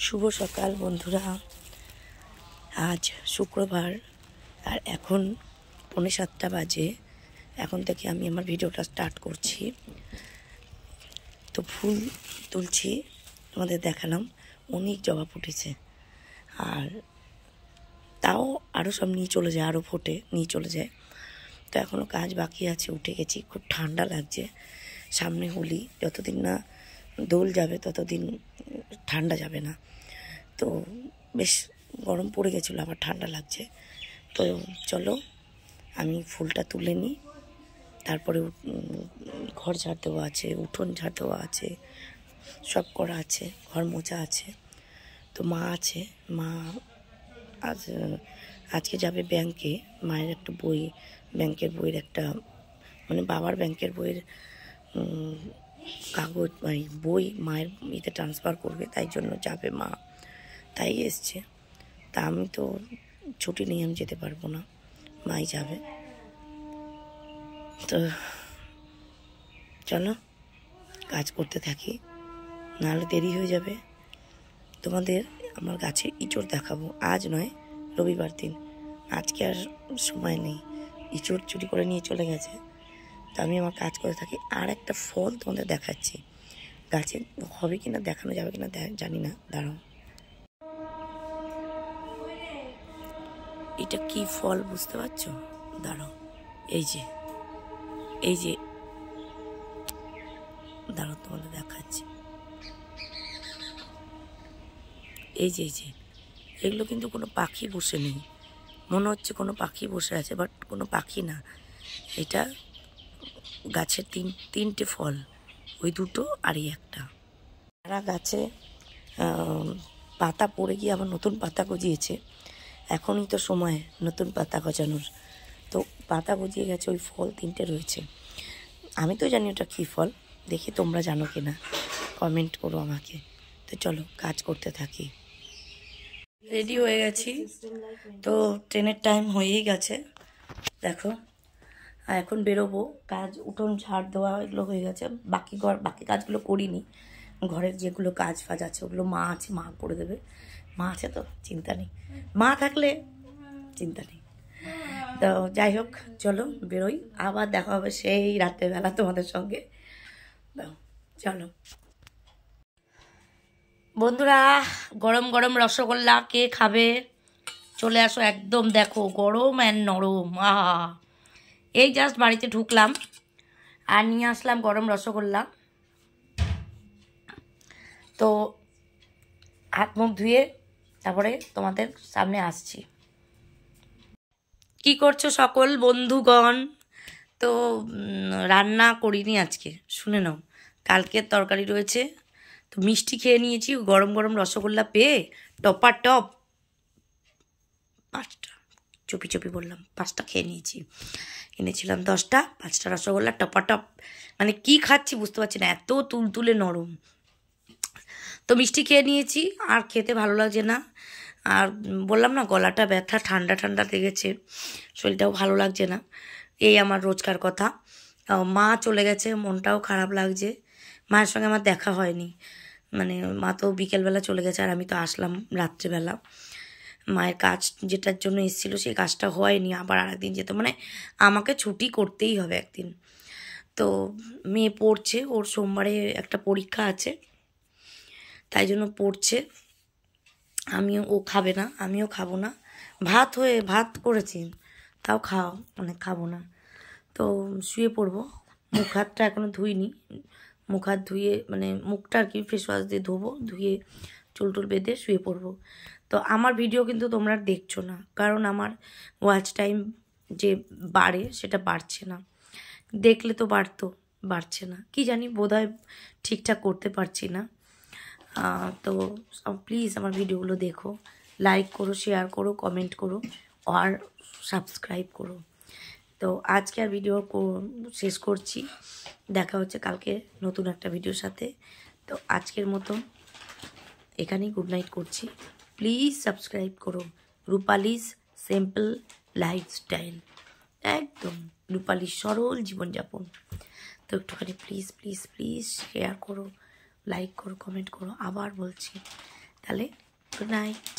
শুভ সকাল বন্ধুরা। আজ শুক্রবার আর এখন 6:45 বাজে। এখন থেকে আমি আমার ভিডিওটা স্টার্ট করছি। তো ফুল তুলছি, তোমাদের দেখালাম অনেক জবা ফুটেছে, আর তাও আরও সব নিয়ে চলে যায়, আরও ফোটে নিয়ে চলে যায়। তো এখনও কাজ বাকি আছে, উঠে গেছি, খুব ঠান্ডা লাগছে। সামনে হোলি, যতদিন না দোল যাবে ততদিন ঠান্ডা যাবে না। তো বেশ গরম পড়ে গেছিলো, আবার ঠান্ডা লাগছে। তো চলো আমি ফুলটা তুলে নিই, তারপরে ঘর ঝাড় দেওয়া আছে, উঠোন ঝাড় দেওয়া আছে, সব করা আছে, ঘর মোছা আছে। তো মা আছে, মা আজকে যাবে ব্যাংকে। মায়ের একটা বই, ব্যাংকের বইয়ের একটা, মানে বাবার ব্যাংকের বইয়ের কাগজ, মানে বই মায়ের ইতে ট্রান্সফার করবে, তাই জন্য যাবে মা, তাই এসছে। তা আমি তো ছুটি নেই, আমি যেতে পারবো না, মাই যাবে। তো চলো কাজ করতে থাকি, নাহলে দেরি হয়ে যাবে। তোমাদের আমার গাছে ইঁচড় দেখাবো, আজ নয়, রবিবার দিন। আজকে আর সময় নেই, ইঁচড় চুরি করে নিয়ে চলে গেছে। তো আমি আমার কাজ করে থাকি। আর একটা ফল তোমাদের দেখাচ্ছি, গাছে হবে কিনা, দেখানো যাবে কিনা জানি না, দাঁড়াও। এটা কি ফল বুঝতে পারছো? দাঁড়াও, এই যে দাঁড়াও তোমাদের দেখাচ্ছি। এই যে এগুলো কিন্তু কোনো পাখি বসে নেই, মনে হচ্ছে কোনো পাখি বসে আছে, বাট কোনো পাখি না। এটা গাছের তিনটে ফল, ওই দুটো আর এই একটা। সারা গাছে পাতা পড়ে গিয়ে আবার নতুন পাতা গজিয়েছে। এখনই তো সময় নতুন পাতা গজানোর। তো পাতা গজিয়ে গেছে, ওই ফল তিনটে রয়েছে। আমি তো জানি ওটা কী ফল, দেখি তোমরা জানো কি না কমেন্ট করো আমাকে। তো চলো কাজ করতে থাকি। রেডি হয়ে গেছি, তো ট্রেনের টাইম হয়েই গেছে, দেখো। আর এখন বেরোবো, কাজ উঠোন ঝাড় দেওয়া এগুলো হয়ে গেছে। বাকি কাজগুলো করিনি, ঘরের যেগুলো কাজ ফাজ আছে ওগুলো মা আছে, মা করে দেবে। মা আছে তো চিন্তা নেই, মা থাকলে চিন্তা নেই। তো যাই হোক, চলো বেরোই, আবার দেখা হবে সেই রাত্রেবেলা তোমাদের সঙ্গে। চলো বন্ধুরা, গরম গরম রসগোল্লা কে খাবে চলে আসো একদম। দেখো গরম অ্যান্ড নরম, আহা। এই জাস্ট বাড়িতে ঢুকলাম আর নিয়ে আসলাম গরম রসগোল্লা। তো হাত মুখ ধুয়ে তারপরে তোমাদের সামনে আসছি। কি করছো সকল বন্ধুগণ? তো রান্না করিনি আজকে, শুনে নাও, কালকের তরকারি রয়েছে। তো মিষ্টি খেয়ে নিয়েছি, গরম গরম রসগোল্লা পেয়ে টপার টপ 5টা, চুপি বললাম 5টা খেয়ে নিয়েছি। এনেছিলাম 10টা, 5টা রসগোল্লা টপার টপ। মানে কি খাচ্ছি বুঝতে পারছি না, এত তুলতুলে নরম। তো মিষ্টি খেয়ে নিয়েছি, আর খেতে ভালো লাগছে না। আর বললাম না, গলাটা ব্যথা, ঠান্ডা ঠান্ডা লেগেছে, শরীরটাও ভালো লাগছে না। এই আমার রোজকার কথা। মা চলে গেছে, মনটাও খারাপ লাগছে। মায়ের সঙ্গে আমার দেখা হয়নি, মানে মা তো বিকেলবেলা চলে গেছে, আর আমি তো আসলাম রাত্রেবেলা। মায়ের কাজ যেটার জন্য এসেছিলো সেই কাজটা হয়নি, আবার আরেকদিন যেতে, মানে আমাকে ছুটি করতেই হবে একদিন। তো মেয়ে পড়ছে, ওর সোমবারে একটা পরীক্ষা আছে, তাই জন্য পড়ছে। ও খাবে না, আমিও খাবো না। ভাত করেছি, তাও মানে খাবো না। তো শুয়ে পড়বো। মুখ হাতটা এখনও ধুইনি, মুখ হাত ধুয়ে, মানে মুখটা আর কি ফেস ওয়াশ দিয়ে ধোবো, ধুয়ে চুল বেঁধে শুয়ে পড়বো। তো আমার ভিডিও কিন্তু তোমরা দেখছো না, কারণ আমার ওয়াচ টাইম যে বাড়ে সেটা বাড়ছে না। দেখলে তো বাড়ছে না, কি জানি, বোধহয় ঠিকঠাক করতে পারছি না। তো প্লিজ আমার ভিডিওগুলো দেখো, লাইক করো, শেয়ার করো, কমেন্ট করো, আর সাবস্ক্রাইব করো। তো আজকে আর ভিডিও শেষ করছি, দেখা হচ্ছে কালকে নতুন একটা ভিডিওর সাথে। তো আজকের মতো এখানেই গুড নাইট করছি। প্লিজ সাবস্ক্রাইব করো রূপালিস সিম্পল লাইফস্টাইল, একদম রূপালির সরল জীবনযাপন। তো একটুখানি প্লিজ শেয়ার করো, লাইক করো, কমেন্ট করো, আবার বলছি। তাহলে গুড নাইট।